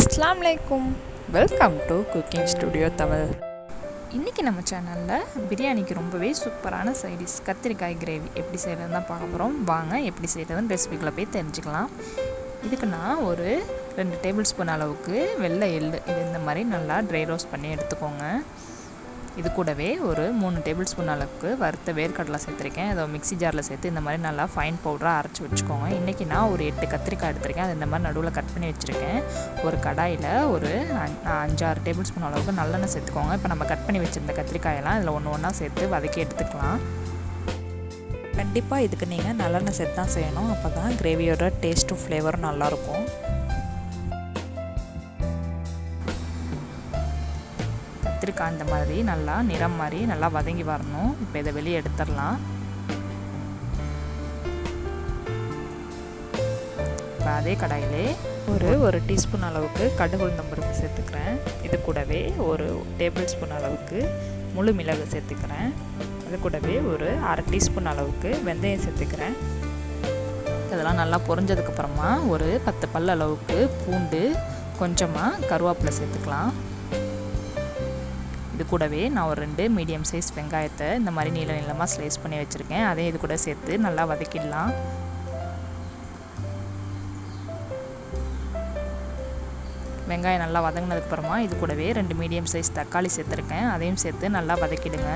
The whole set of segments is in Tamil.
அஸ்ஸலாமு அலைக்கும். Welcome to cooking studio Tamil. இன்றைக்கி நம்ம சேனலில் பிரியாணிக்கு ரொம்பவே சூப்பரான சைடிஷ் கத்திரிக்காய் கிரேவி எப்படி செய்கிறதுன்னு தான் பார்க்க போகிறோம். வாங்க எப்படி செய்கிறதுன்னு ரெசிபிக்குள்ளே போய் தெரிஞ்சுக்கலாம். இதுக்கு நான் ஒரு 2 டேபிள் ஸ்பூன் அளவுக்கு வெள்ளை எள்ளு இது இந்த மாதிரி நல்லா ட்ரை ரோஸ்ட் பண்ணி எடுத்துக்கோங்க. இது கூடவே ஒரு 3 டேபிள் ஸ்பூன் அளவுக்கு வறுத்த வேர்க்கடலை சேர்த்துருக்கேன். அதை மிக்ஸி ஜாரில் சேர்த்து இந்த மாதிரி நல்லா ஃபைன் பவுடராக அரைச்சி வச்சுக்கோங்க. இன்றைக்கி நான் ஒரு 8 கத்திரிக்காய் எடுத்திருக்கேன். அது இந்த மாதிரி நடுவில் கட் பண்ணி வச்சுருக்கேன். ஒரு கடாயில் ஒரு 5-6 டேபிள் ஸ்பூன் அளவுக்கு நல்லெண்ணெய் சேர்த்துக்கோங்க. இப்போ நம்ம கட் பண்ணி வச்சுருந்த கத்திரிக்காயெல்லாம் இதில் ஒன்றா சேர்த்து வதக்கி எடுத்துக்கலாம். கண்டிப்பாக இதுக்கு நீங்கள் நல்லெண்ணெய் சேர்த்து தான் செய்யணும். அப்போ தான் கிரேவியோட டேஸ்ட்டும் ஃப்ளேவரும் நல்லாயிருக்கும். கத்திரிக்காய் இந்த மாதிரி நல்லா நிறம் மாதிரி நல்லா வதங்கி வரணும். இப்போ இதை வெளியே எடுத்துடலாம். இப்போ அதே கடாயிலே ஒரு டீஸ்பூன் அளவுக்கு கடுகு உளுந்தம் பருப்பு சேர்த்துக்கிறேன். இது கூடவே ஒரு டேபிள் ஸ்பூன் அளவுக்கு முழு மிளகு சேர்த்துக்கிறேன். அது கூடவே ஒரு அரை டீஸ்பூன் அளவுக்கு வெந்தயம் சேர்த்துக்கிறேன். இதெல்லாம் நல்லா பொரிஞ்சதுக்கப்புறமா ஒரு 10 பல் அளவுக்கு பூண்டு, கொஞ்சமாக கருவேப்பிலை சேர்த்துக்கலாம். இது கூடவே நான் ஒரு 2 மீடியம் சைஸ் வெங்காயத்தை இந்த மாதிரி நீளமாக ஸ்லைஸ் பண்ணி வச்சுருக்கேன். அதையும் இது கூட சேர்த்து நல்லா வதக்கிடலாம். வெங்காயம் நல்லா வதங்கினதுக்கப்புறமா இது கூடவே 2 மீடியம் சைஸ் தக்காளி சேர்த்துருக்கேன். அதையும் சேர்த்து நல்லா வதக்கிடுங்க.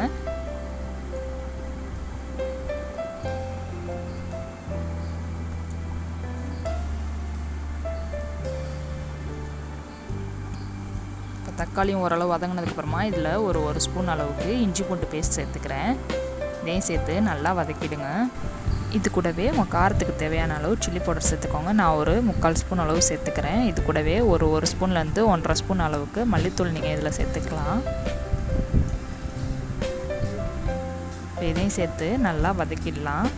தக்காளியும் ஓரளவு வதங்கினதுக்கப்புறமா இதில் ஒரு ஸ்பூன் அளவுக்கு இஞ்சி பூண்டு பேஸ்ட் சேர்த்துக்கிறேன். இதையும் சேர்த்து நல்லா வதக்கிடுங்க. இது கூடவே உங்கள் காரத்துக்கு தேவையான அளவு சில்லி பவுடர் சேர்த்துக்கோங்க. நான் ஒரு 3/4 ஸ்பூன் அளவு சேர்த்துக்கிறேன். இது கூடவே ஒரு ஸ்பூன்லேருந்து 1.5 ஸ்பூன் அளவுக்கு மல்லித்தூள் நீங்கள் இதில் சேர்த்துக்கலாம். இதையும் சேர்த்து நல்லா வதக்கிடலாம்.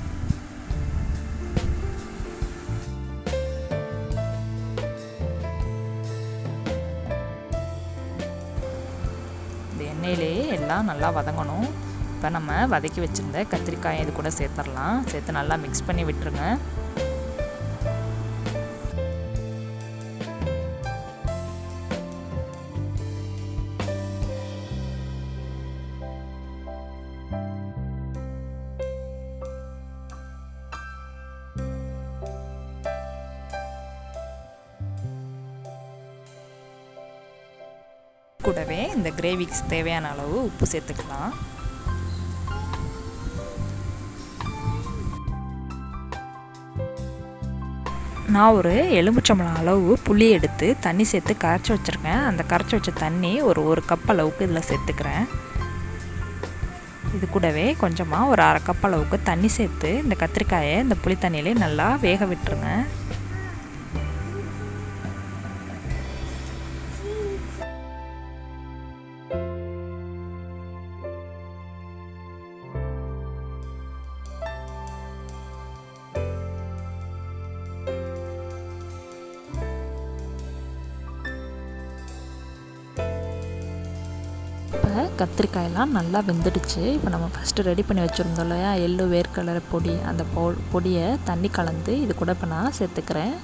எண்ணெயிலே எல்லாம் நல்லா வதங்கணும். இப்போ நம்ம வதக்கி வச்சுருந்த கத்திரிக்காயை இது கூட சேர்த்துடலாம். சேர்த்து நல்லா மிக்ஸ் பண்ணி விட்டுருங்க. கூடவே இந்த கிரேவிக்கு தேவையான அளவு உப்பு சேர்த்துக்கலாம். நான் ஒரு எலுமிச்சம்பழம் அளவு புளி எடுத்து தண்ணி சேர்த்து கரைச்சி வச்சுருக்கேன். அந்த கரைச்சி வச்ச தண்ணி ஒரு கப் அளவுக்கு இதில் சேர்த்துக்கிறேன். இது கூடவே கொஞ்சமாக ஒரு 1/2 கப் அளவுக்கு தண்ணி சேர்த்து இந்த கத்திரிக்காயை இந்த புளி தண்ணியிலே நல்லா வேக விட்டுருங்க. கத்திரிக்காயெல்லாம் நல்லா வெந்துடுச்சு. இப்போ நம்ம ஃபஸ்ட்டு ரெடி பண்ணி வச்சுருந்தோம் இல்லையா எள்ளு வேர்க்கடலை பொடி, அந்த பொடியை தண்ணி கலந்து இது கூட இப்போ நான் சேர்த்துக்கிறேன்.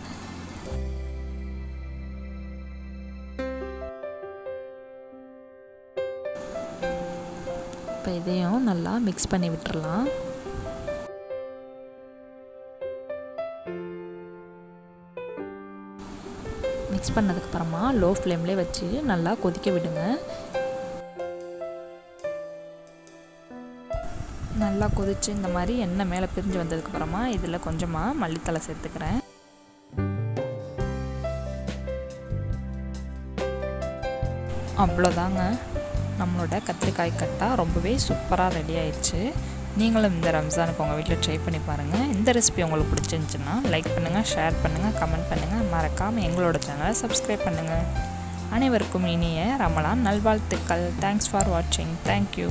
இப்போ இதையும் நல்லா மிக்ஸ் பண்ணி விட்டுறலாம். மிக்ஸ் பண்ணதுக்கப்புறமா லோ ஃப்ளேம்லேயே வச்சு நல்லா கொதிக்க விடுங்க. நல்லா கொதிச்சு இந்த மாதிரி எண்ணெய் மேலே பிரிஞ்சு வந்ததுக்கப்புறமா இதில் கொஞ்சமாக மல்லித்தலை சேர்த்துக்கிறேன். அவ்வளோதாங்க, நம்மளோட கத்திரிக்காய் கட்டா ரொம்பவே சூப்பராக ரெடி ஆயிடுச்சு. நீங்களும் இந்த ரம்ஜானுக்கு உங்கள் வீட்டில் ட்ரை பண்ணி பாருங்கள். இந்த ரெசிபி உங்களுக்கு பிடிச்சிருந்துச்சுன்னா லைக் பண்ணுங்கள், ஷேர் பண்ணுங்கள், கமெண்ட் பண்ணுங்கள். மறக்காமல் எங்களோட சேனலை சப்ஸ்கிரைப் பண்ணுங்கள். அனைவருக்கும் இனிய ரமலான் நல்வாழ்த்துக்கள். தேங்க்ஸ் ஃபார் வாட்சிங். தேங்க்யூ.